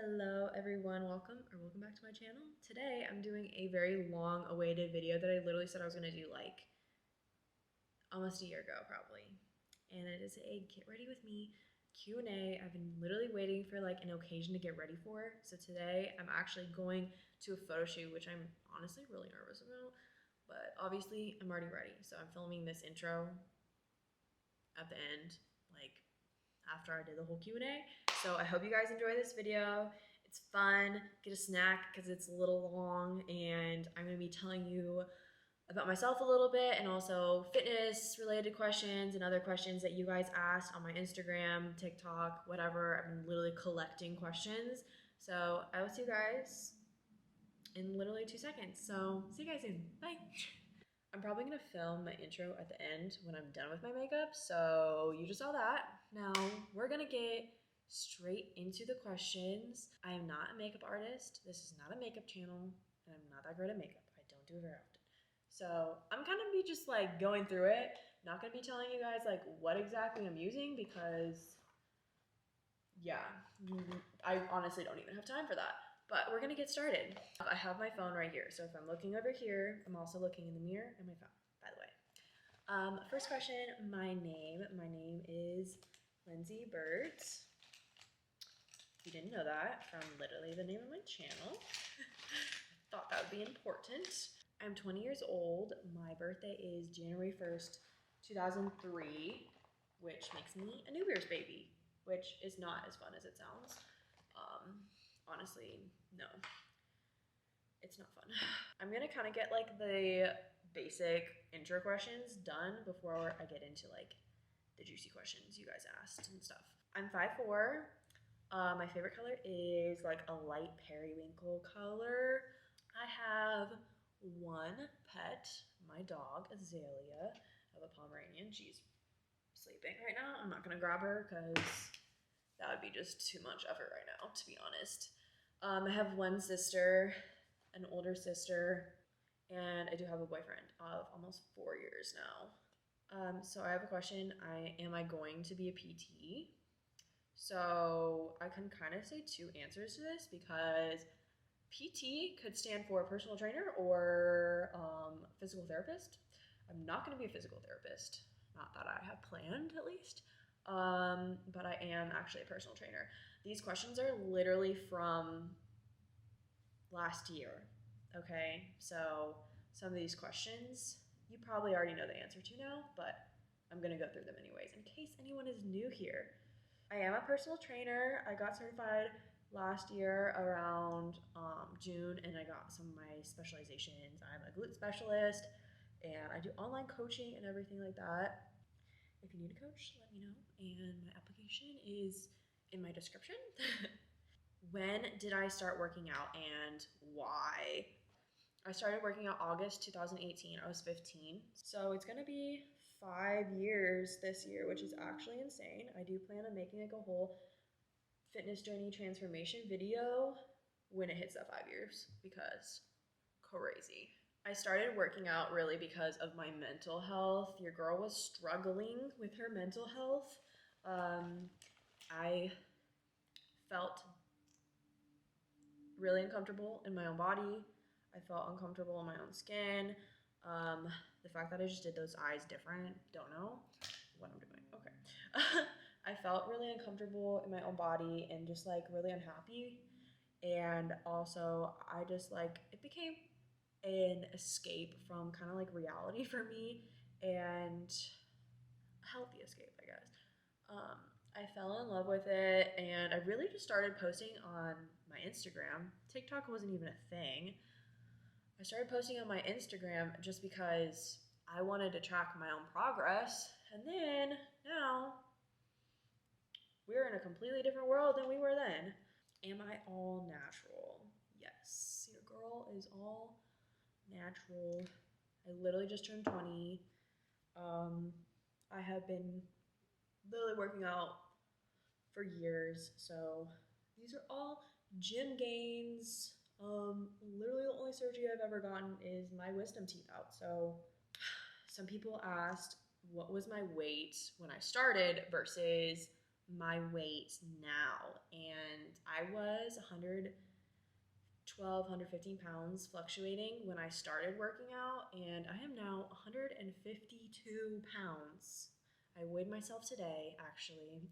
Hello everyone, welcome back to my channel. Today I'm doing a very long awaited video that I literally said I was gonna do like almost a year ago probably. And it is a get ready with me Q&A. I've been literally waiting for like an occasion to get ready for. So today I'm actually going to a photo shoot, which I'm honestly really nervous about, but obviously I'm already ready. So I'm filming this intro at the end, like after I did the whole Q&A. So I hope you guys enjoy this video. It's fun. Get a snack because it's a little long, and I'm going to be telling you about myself a little bit and also fitness related questions and other questions that you guys asked on my Instagram, TikTok, whatever. I've been literally collecting questions. So I will see you guys in literally 2 seconds. So see you guys soon. Bye. I'm probably gonna film my intro at the end when I'm done with my makeup, so you just saw that. Now we're gonna get straight into the questions. I am not a makeup artist. This is not a makeup channel, and I'm not that great at makeup. I don't do it very often. So I'm gonna be just like going through it. Not gonna be telling you guys like what exactly I'm using because yeah, I honestly don't even have time for that. But we're gonna get started. I have my phone right here. So if I'm looking over here, I'm also looking in the mirror and my phone, by the way. First question, my name. My name is lindseyxburt. If you didn't know that from literally the name of my channel, I thought that would be important. I'm 20 years old. My birthday is January 1st, 2003, which makes me a New Year's baby, which is not as fun as it sounds. Honestly, no, it's not fun. I'm gonna kind of get like the basic intro questions done before I get into like the juicy questions you guys asked and stuff. I'm 5'4". My favorite color is like a light periwinkle color. I have one pet, my dog, Azalea. I have a Pomeranian. She's sleeping right now. I'm not gonna grab her because that would be just too much effort right now, to be honest. I have one sister, an older sister, and I do have a boyfriend of almost 4 years now. So I have a question. Am I going to be a PT? So I can kind of say two answers to this because PT could stand for personal trainer or physical therapist. I'm not going to be a physical therapist, not that I have planned at least, but I am actually a personal trainer. These questions are literally from last year, okay? So some of these questions you probably already know the answer to now, but I'm going to go through them anyways in case anyone is new here. I am a personal trainer. I got certified last year around June, and I got some of my specializations. I'm a glute specialist, and I do online coaching and everything like that. If you need a coach, let me know, and my application is in my description. When did I start working out and why? I started working out August 2018. I was 15. So it's gonna be 5 years this year, which is actually insane. I do plan on making like a whole fitness journey transformation video when it hits that 5 years because crazy. I started working out really because of my mental health. Your girl was struggling with her mental health. I felt really uncomfortable in my own body. I felt uncomfortable in my own skin. The fact that I just did those eyes different, don't know what I'm doing. Okay. I felt really uncomfortable in my own body and just like really unhappy. And also I just like, it became an escape from kind of like reality for me and a healthy escape, I guess. I fell in love with it and I really just started posting on my Instagram. TikTok wasn't even a thing. I started posting on my Instagram just because I wanted to track my own progress. And then now we're in a completely different world than we were then. Am I all natural? Yes, your girl is all natural. I literally just turned 20. I have been literally working out for years. So these are all gym gains. Literally the only surgery I've ever gotten is my wisdom teeth out. So some people asked what was my weight when I started versus my weight now, and I was 112, 115 pounds fluctuating when I started working out, and I am now 152 pounds. I weighed myself today, actually.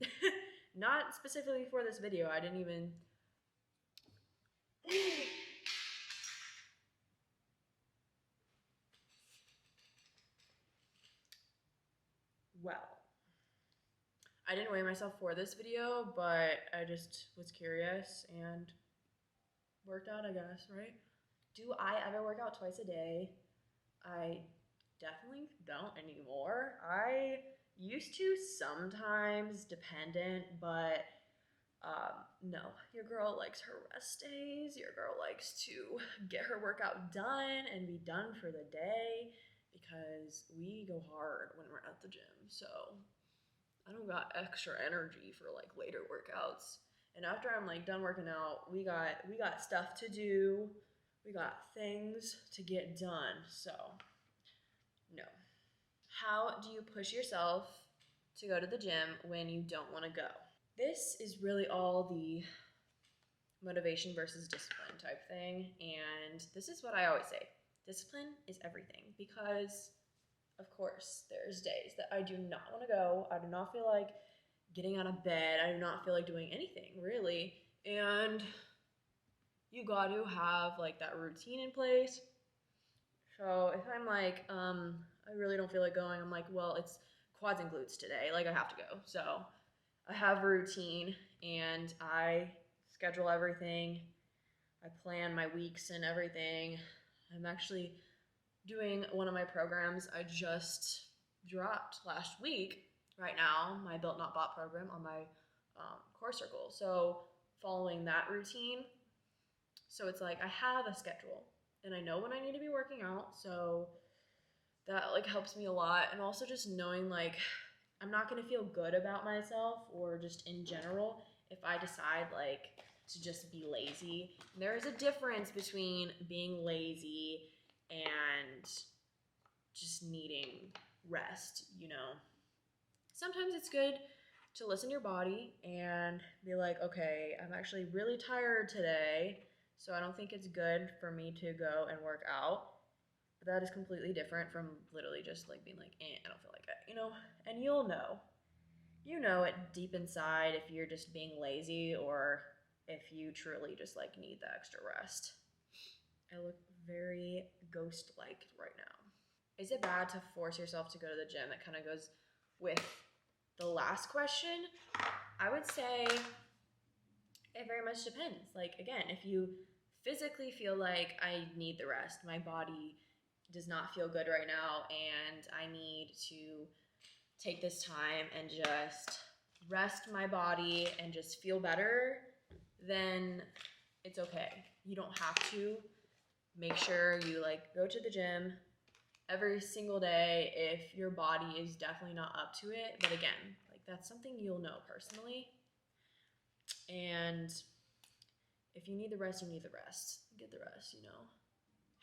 Not specifically for this video. I didn't even... Well, I didn't weigh myself for this video, but I just was curious and worked out, I guess, right? Do I ever work out twice a day? I definitely don't anymore. I used to sometimes, dependent, but no. Your girl likes her rest days. Your girl likes to get her workout done and be done for the day because we go hard when we're at the gym. So I don't got extra energy for like later workouts. And after I'm like done working out, we got stuff to do. We got things to get done. So no. How do you push yourself to go to the gym when you don't want to go? This is really all the motivation versus discipline type thing. And this is what I always say. Discipline is everything because, of course, there's days that I do not want to go. I do not feel like getting out of bed. I do not feel like doing anything, really. And you got to have like that routine in place. So if I'm like, I really don't feel like going, I'm like, well, it's quads and glutes today. Like I have to go. So I have a routine and I schedule everything. I plan my weeks and everything. I'm actually doing one of my programs I just dropped last week right now, my Built Not Bought program on my core circle. So following that routine. So it's like I have a schedule and I know when I need to be working out. So that like helps me a lot. And also just knowing like I'm not going to feel good about myself or just in general if I decide like to just be lazy. And there is a difference between being lazy and just needing rest, you know. Sometimes it's good to listen to your body and be like, okay, I'm actually really tired today, so I don't think it's good for me to go and work out. But that is completely different from literally just like being like, I don't feel like it, you know? And you'll know. You know it deep inside if you're just being lazy or if you truly just like need the extra rest. I look very ghost-like right now. Is it bad to force yourself to go to the gym? That kind of goes with the last question. I would say it very much depends. Like, again, if you physically feel like I need the rest, my body does not feel good right now, and I need to take this time and just rest my body and just feel better, then it's okay. You don't have to. Make sure you like go to the gym every single day if your body is definitely not up to it. But again, like that's something you'll know personally. And if you need the rest, you need the rest. Get the rest, you know.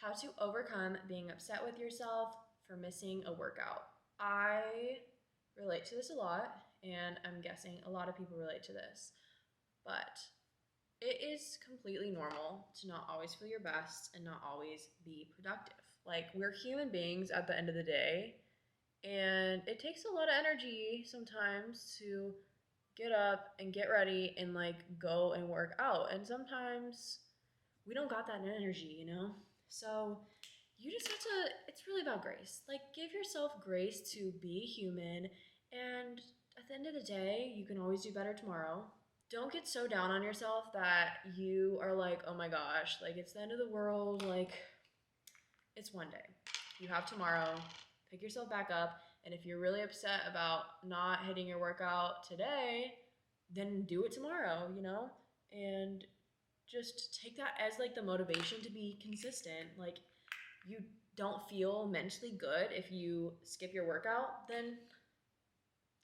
How to overcome being upset with yourself for missing a workout. I relate to this a lot, and I'm guessing a lot of people relate to this. But it is completely normal to not always feel your best and not always be productive. Like, we're human beings at the end of the day, and it takes a lot of energy sometimes to get up and get ready and like go and work out. And sometimes we don't got that energy, you know? So you just have to, it's really about grace. Like, give yourself grace to be human, and at the end of the day, you can always do better tomorrow. Don't get so down on yourself that you are like, oh my gosh, like it's the end of the world. Like, it's one day. You have tomorrow. Pick yourself back up. And if you're really upset about not hitting your workout today, then do it tomorrow, you know? And just take that as like the motivation to be consistent. Like, you don't feel mentally good if you skip your workout, then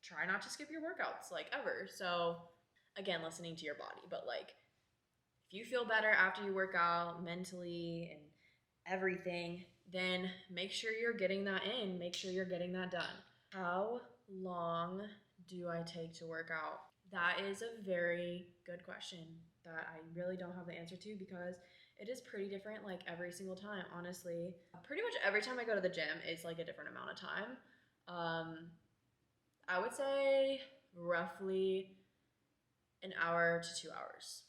try not to skip your workouts like ever. So again, listening to your body, but like if you feel better after you work out mentally and everything, then make sure you're getting that in, make sure you're getting that done. How long do I take to work out? That is a very good question that I really don't have the answer to because it is pretty different like every single time, honestly. Pretty much every time I go to the gym, it's like a different amount of time. I would say roughly an hour to 2 hours.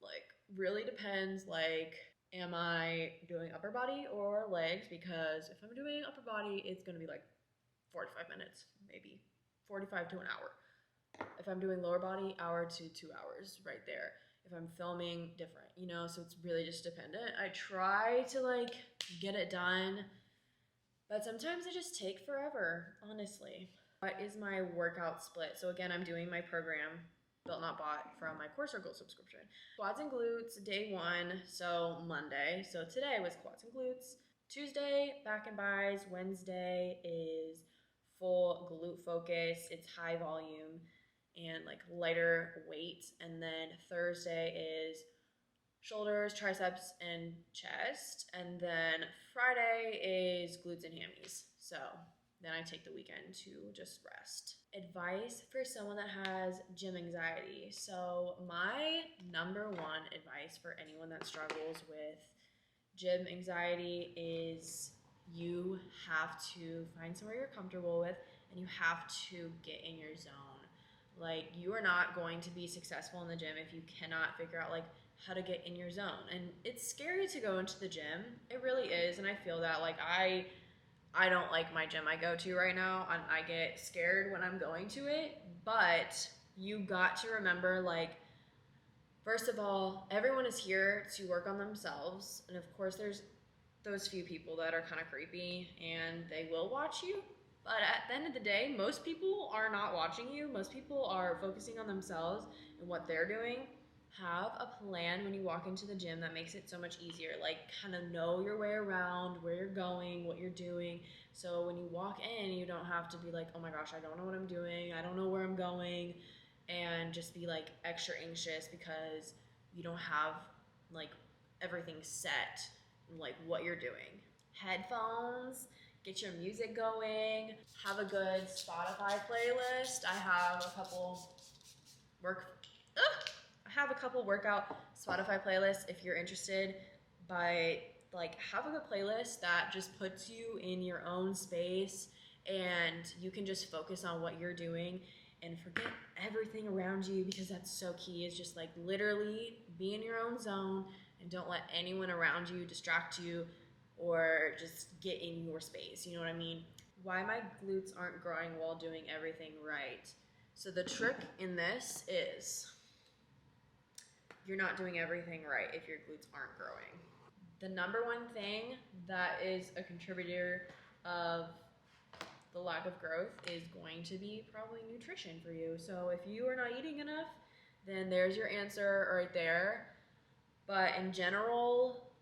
Like, really depends, like, am I doing upper body or legs? Because if I'm doing upper body, it's gonna be like 45 minutes, maybe 45 to an hour. If I'm doing lower body, hour to 2 hours right there. If I'm filming, different, you know, so it's really just dependent. I try to like get it done, but sometimes it just take forever, honestly. What is my workout split? So again, I'm doing my program, Built Not Bought, from my Core Circle subscription. Quads and glutes, day one, so Monday. So today was quads and glutes. Tuesday, back and buys. Wednesday is full glute focus. It's high volume and like lighter weight. And then Thursday is shoulders, triceps, and chest. And then Friday is glutes and hammies. So then I take the weekend to just rest. Advice for someone that has gym anxiety. So my number one advice for anyone that struggles with gym anxiety is you have to find somewhere you're comfortable with and you have to get in your zone. Like, you are not going to be successful in the gym if you cannot figure out like how to get in your zone. And it's scary to go into the gym. It really is. And I feel that like I don't like my gym I go to right now, and I get scared when I'm going to it. But you got to remember, like, first of all, everyone is here to work on themselves. And of course, there's those few people that are kind of creepy and they will watch you. But at the end of the day, most people are not watching you. Most people are focusing on themselves and what they're doing. Have a plan when you walk into the gym that makes it so much easier. Like, kind of know your way around, where you're going, what you're doing. So when you walk in, you don't have to be like, oh my gosh, I don't know what I'm doing. I don't know where I'm going. And just be like extra anxious because you don't have like everything set, like what you're doing. Headphones, get your music going, have a good Spotify playlist. I have a couple workout Spotify playlists if you're interested. But like, have a good playlist that just puts you in your own space and you can just focus on what you're doing and forget everything around you, because that's so key. Is just like literally be in your own zone and don't let anyone around you distract you or just get in your space. You know what I mean? Why my glutes aren't growing while doing everything right. So the trick in this is you're not doing everything right if your glutes aren't growing. The number one thing that is a contributor of the lack of growth is going to be probably nutrition for you. So if you are not eating enough, then there's your answer right there. But in general,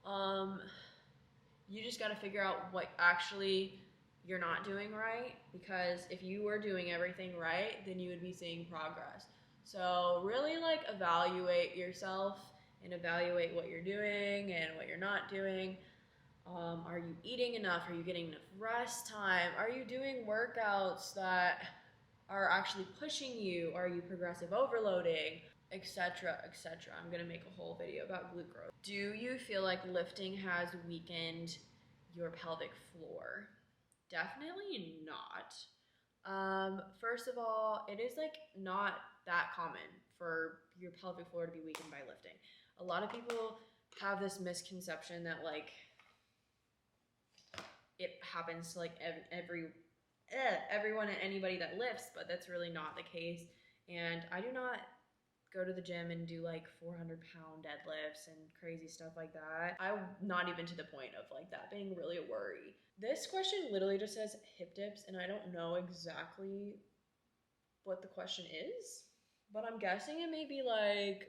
you just got to figure out what actually you're not doing right, because if you were doing everything right, then you would be seeing progress. So really like evaluate yourself and evaluate what you're doing and what you're not doing. Are you eating enough? Are you getting enough rest time? Are you doing workouts that are actually pushing you? Are you progressive overloading? Etc., etc. I'm gonna make a whole video about glute growth. Do you feel like lifting has weakened your pelvic floor? Definitely not. First of all, it is like not that common for your pelvic floor to be weakened by lifting. A lot of people have this misconception that like it happens to like everyone and anybody that lifts, but that's really not the case. And I do not go to the gym and do like 400-pound deadlifts and crazy stuff like that. I'm not even to the point of like that being really a worry. This question literally just says hip dips, and I don't know exactly what the question is, but I'm guessing it may be like,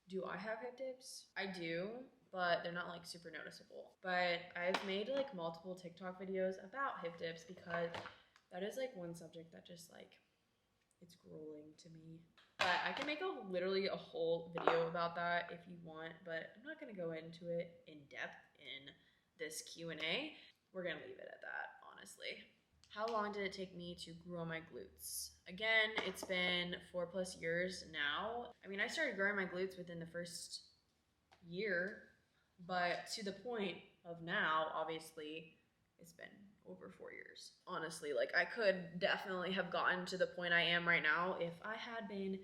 do I have hip dips? I do, but they're not like super noticeable. But I've made like multiple TikTok videos about hip dips because that is like one subject that just like, it's grueling to me. But I can make literally a whole video about that if you want, but I'm not gonna go into it in depth in this Q&A. We're gonna leave it at that, honestly. How long did it take me to grow my glutes? Again, it's been 4+ years now. I mean, I started growing my glutes within the first year, but to the point of now, obviously, it's been over 4 years. Honestly, like I could definitely have gotten to the point I am right now if I had been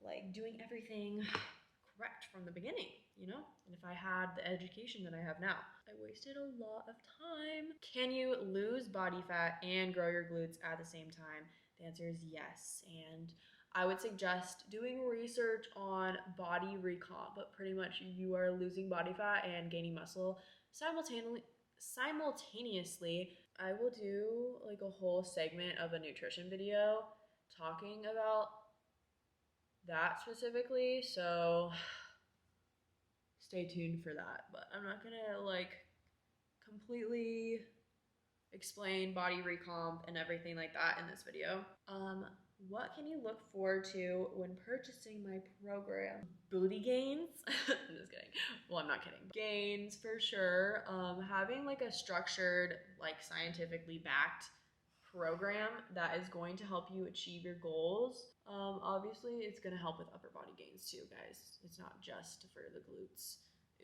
like doing everything correct from the beginning, you know? And if I had the education that I have now. I wasted a lot of time. Can you lose body fat and grow your glutes at the same time? The answer is yes. And I would suggest doing research on body recomp, but pretty much you are losing body fat and gaining muscle simultaneously. I will do like a whole segment of a nutrition video talking about that specifically, so stay tuned for that. But I'm not gonna like completely explain body recomp and everything like that in this video. What can you look forward to when purchasing my program? Booty gains? I'm just kidding. Well, I'm not kidding. Gains for sure. Having like a structured, like scientifically backed program that is going to help you achieve your goals. Obviously, it's going to help with upper body gains too, guys. It's not just for the glutes.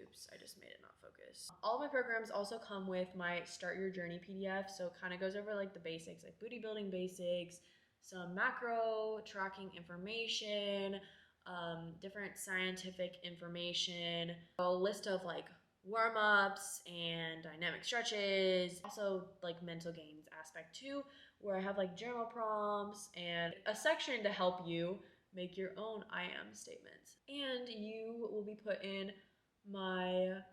Oops, I just made it not focus. All my programs also come with my Start Your Journey PDF, so it kind of goes over like the basics, like booty building basics, some macro tracking information, different scientific information, a list of like warm-ups and dynamic stretches, also like mental gains aspect too, where I have like journal prompts and a section to help you make your own I am statements. And you will be put in my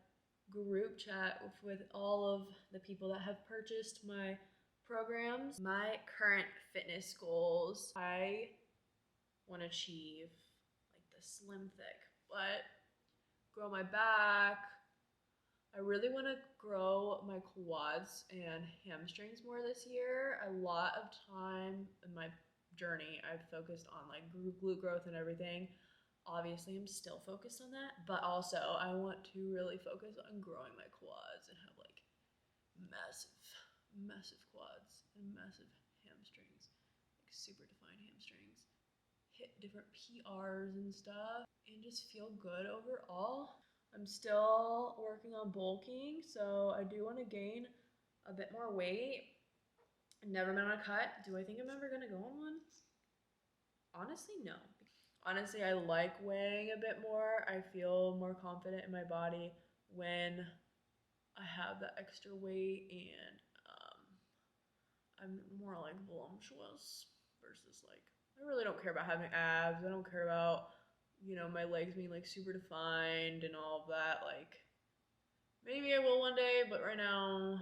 group chat with all of the people that have purchased my programs. My current fitness goals, I want to achieve like the slim thick butt, grow my back. I really want to grow my quads and hamstrings more this year. A lot of time in my journey, I've focused on like glute growth and everything. Obviously, I'm still focused on that, but also I want to really focus on growing my quads and have like massive quads and massive hamstrings, like super defined hamstrings, hit different PRs and stuff, and just feel good overall. I'm still working on bulking, so I do want to gain a bit more weight. Never been on a cut. Do I think I'm ever gonna go on one? Honestly, no. Honestly, I like weighing a bit more. I feel more confident in my body when I have that extra weight, and I'm more like voluptuous versus like, I really don't care about having abs. I don't care about, you know, my legs being like super defined and all of that. Like, maybe I will one day, but right now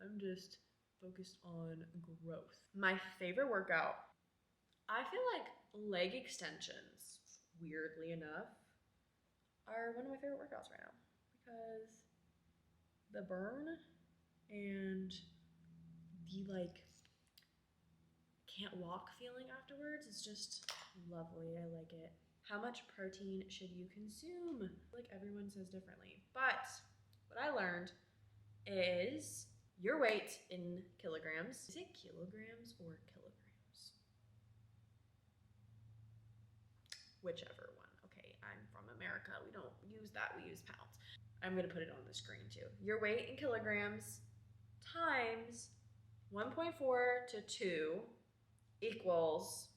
I'm just focused on growth. My favorite workout, I feel like leg extensions, weirdly enough, are one of my favorite workouts right now because the burn and the like can't walk feeling afterwards is just lovely. I like it. How much protein should you consume? Like everyone says differently, but what I learned is your weight in kilograms. Is it kilograms or kilograms? Whichever one. Okay, I'm from America. We don't use that. We use pounds. I'm going to put it on the screen too. Your weight in kilograms times 1.4 to 2 equals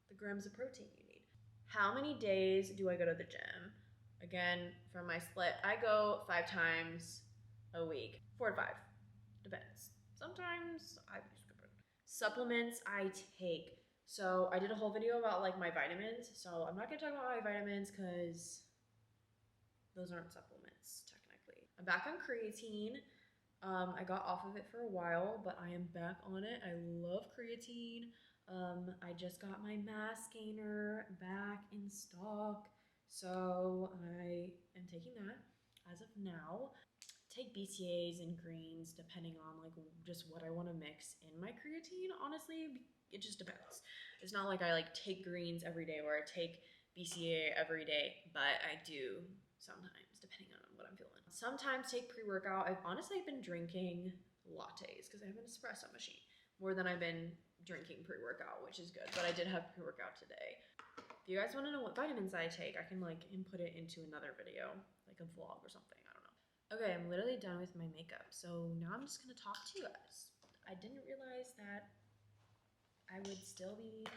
the grams of protein you need. How many days do I go to the gym? Again, for my split, I go 5 times a week. 4 to 5. Depends. Sometimes I skip it. Supplements I take. So I did a whole video about like my vitamins. So I'm not going to talk about my vitamins because those aren't supplements technically. I'm back on creatine. I got off of it for a while, but I am back on it. I love creatine. I just got my mass gainer back in stock, so I am taking that as of now. Take BCAAs and greens depending on like just what I want to mix in my creatine. Honestly, it just depends. It's not like I like take greens every day or I take BCAA every day, but I do sometimes depending on what I'm feeling. Sometimes take pre-workout. I've honestly been drinking lattes because I have an espresso machine. more than I've been drinking pre-workout, which is good, but I did have pre-workout today. If you guys want to know what vitamins I take, I can like input it into another video, like a vlog or something, I don't know. Okay, I'm literally done with my makeup, so now I'm just gonna talk to you guys. I didn't realize that I would still be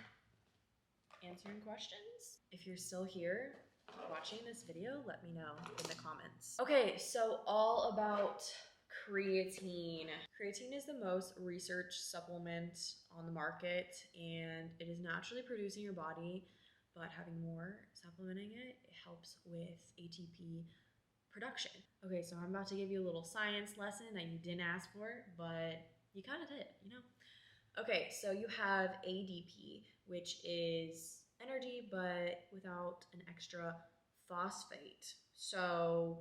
answering questions. If you're still here watching this video, let me know in the comments. Okay, so all about creatine. Creatine is the most researched supplement on the market, and it is naturally produced in your body, but having more supplementing it helps with ATP production. Okay, so I'm about to give you a little science lesson that you didn't ask for, but you kind of did, you know? Okay, so you have ADP, which is energy, but without an extra phosphate. So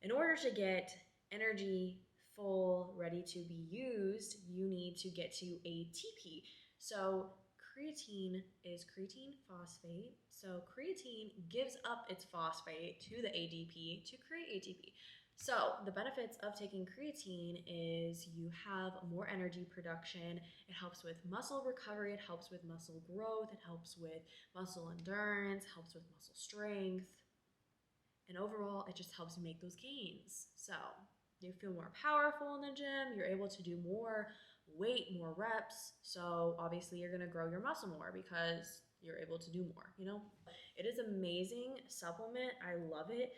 in order to get energy full, ready to be used, you need to get to ATP. So creatine is creatine phosphate. So creatine gives up its phosphate to the ADP to create ATP. So the benefits of taking creatine is you have more energy production. It helps with muscle recovery. It helps with muscle growth. It helps with muscle endurance, helps with muscle strength. And overall, it just helps you make those gains. So you feel more powerful in the gym. You're able to do more weight, more reps. So obviously you're gonna grow your muscle more because you're able to do more, you know? It is an amazing supplement. I love it.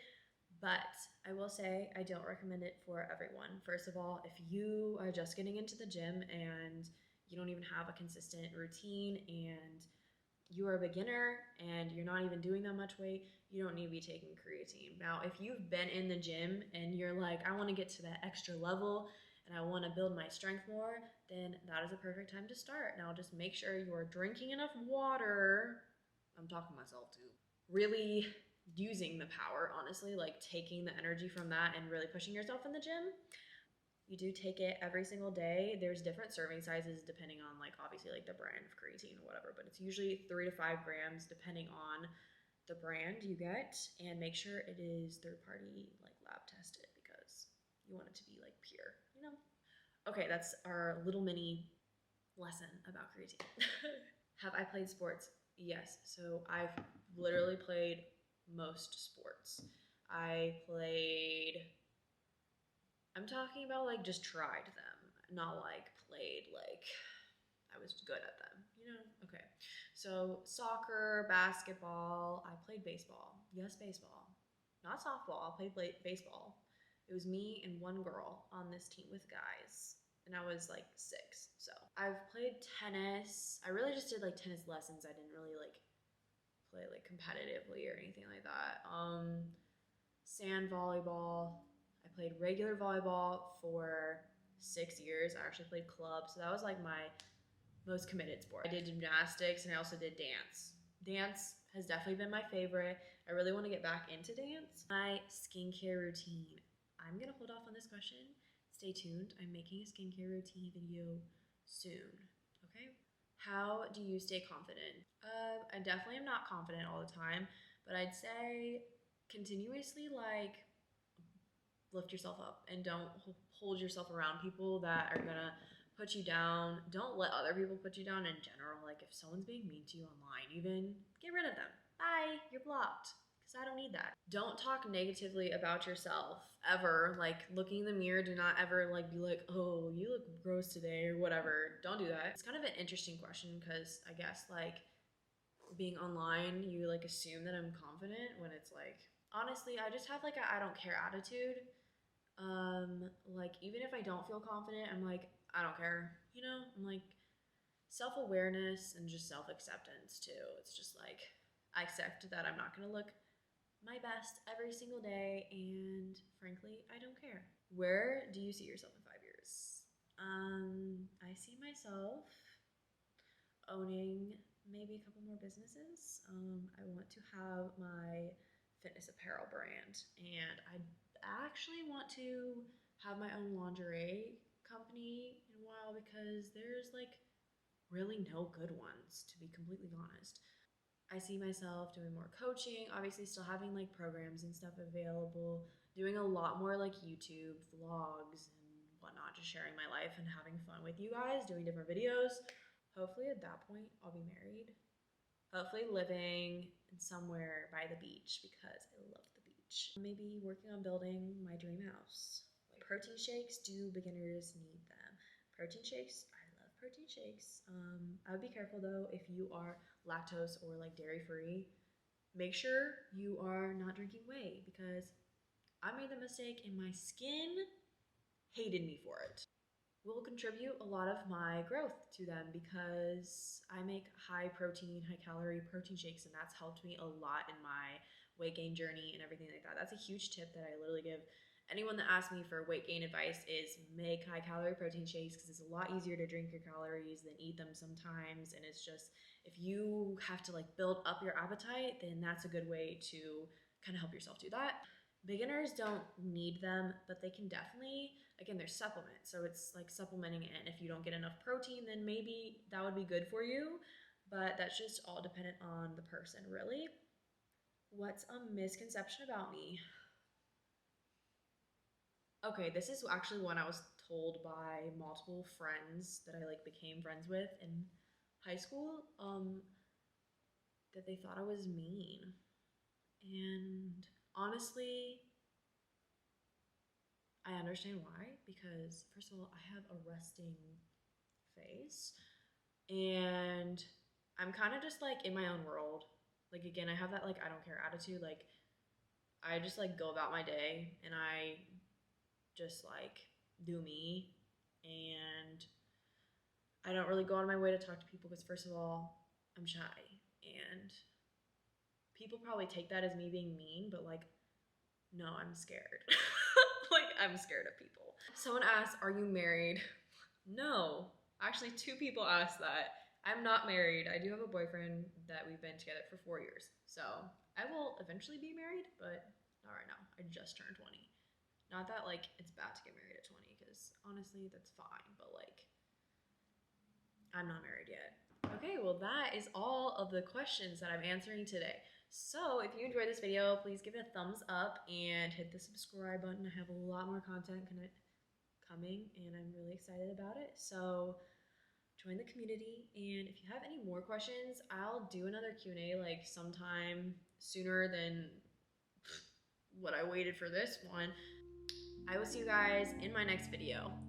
But I will say I don't recommend it for everyone. First of all, if you are just getting into the gym and you don't even have a consistent routine and you are a beginner and you're not even doing that much weight, you don't need to be taking creatine. Now, if you've been in the gym and you're like, I want to get to that extra level and I want to build my strength more, then that is a perfect time to start. Now, just make sure you are drinking enough water. I'm talking to myself too. Really using the power, honestly, like taking the energy from that and really pushing yourself in the gym. You do take it every single day. There's different serving sizes depending on like obviously like the brand of creatine or whatever, but it's usually 3 to 5 grams depending on the brand you get, and make sure it is third party like lab tested because you want it to be like pure, you know? Okay, that's our little mini lesson about creatine. Have I played sports? Yes. So I've literally played most sports. I'm talking about like just tried them, not like played like I was good at them, you know? Okay. So soccer, basketball, I played baseball. Yes, baseball. Not softball, I played baseball. It was me and one girl on this team with guys. And I was like 6. So I've played tennis. I really just did like tennis lessons. I didn't really like play like competitively or anything like that. Sand volleyball. I played regular volleyball for 6 years. I actually played club, so that was like my most committed sport. I did gymnastics and I also did dance. Dance has definitely been my favorite. I really want to get back into dance. My skincare routine. I'm gonna hold off on this question. Stay tuned. I'm making a skincare routine video soon. Okay? How do you stay confident? I definitely am not confident all the time, but I'd say continuously like lift yourself up and don't hold yourself around people that are gonna put you down. Don't let other people put you down in general. Like if someone's being mean to you online, even get rid of them. Bye, you're blocked. Because I don't need that. Don't talk negatively about yourself ever. Like looking in the mirror, do not ever like be like, oh, you look gross today or whatever. Don't do that. It's kind of an interesting question because I guess like being online, you like assume that I'm confident when it's like, honestly, I just have like a I don't care attitude. Like even if I don't feel confident, I'm like, I don't care, you know? I'm like self-awareness and just self-acceptance too. It's just like I accept that I'm not gonna look my best every single day, and frankly, I don't care. Where do you see yourself in 5 years? I see myself owning maybe a couple more businesses. I want to have my fitness apparel brand, and I actually want to have my own lingerie company in a while because there's like really no good ones, to be completely honest. I see myself doing more coaching, obviously still having like programs and stuff available, doing a lot more like YouTube vlogs and whatnot, just sharing my life and having fun with you guys, doing different videos. Hopefully at that point I'll be married. Hopefully living somewhere by the beach because I love the beach. Maybe working on building my dream house. Protein shakes, do beginners need them? Protein shakes, I love protein shakes. I would be careful though if you are lactose or like dairy free. Make sure you are not drinking whey because I made the mistake and my skin hated me for it. Will contribute a lot of my growth to them because I make high protein, high calorie protein shakes, and that's helped me a lot in my weight gain journey and everything like that. That's a huge tip that I literally give anyone that asks me for weight gain advice is make high calorie protein shakes because it's a lot easier to drink your calories than eat them sometimes. And it's just, if you have to like build up your appetite, then that's a good way to kind of help yourself do that. Beginners don't need them, but they can definitely, again, they're supplements. So it's like supplementing it. And if you don't get enough protein, then maybe that would be good for you. But that's just all dependent on the person, really. What's a misconception about me? Okay, this is actually one I was told by multiple friends that I like became friends with in high school, that they thought I was mean. And honestly, I understand why, because first of all, I have a resting face and I'm kind of just like in my own world. Like again, I have that like I don't care attitude. Like I just like go about my day and I just like do me and I don't really go out of my way to talk to people because first of all, I'm shy and people probably take that as me being mean, but like no, I'm scared. Like I'm scared of people. Someone asked, "Are you married?" No. Actually, two people asked that. I'm not married. I do have a boyfriend that we've been together for 4 years. So I will eventually be married, but not right now. I just turned 20. Not that like it's bad to get married at 20, because honestly, that's fine. But like, I'm not married yet. Okay, well that is all of the questions that I'm answering today. So if you enjoyed this video, please give it a thumbs up and hit the subscribe button. I have a lot more content coming and I'm really excited about it. So join the community, and if you have any more questions, I'll do another Q&A like sometime sooner than what I waited for this one. I will see you guys in my next video.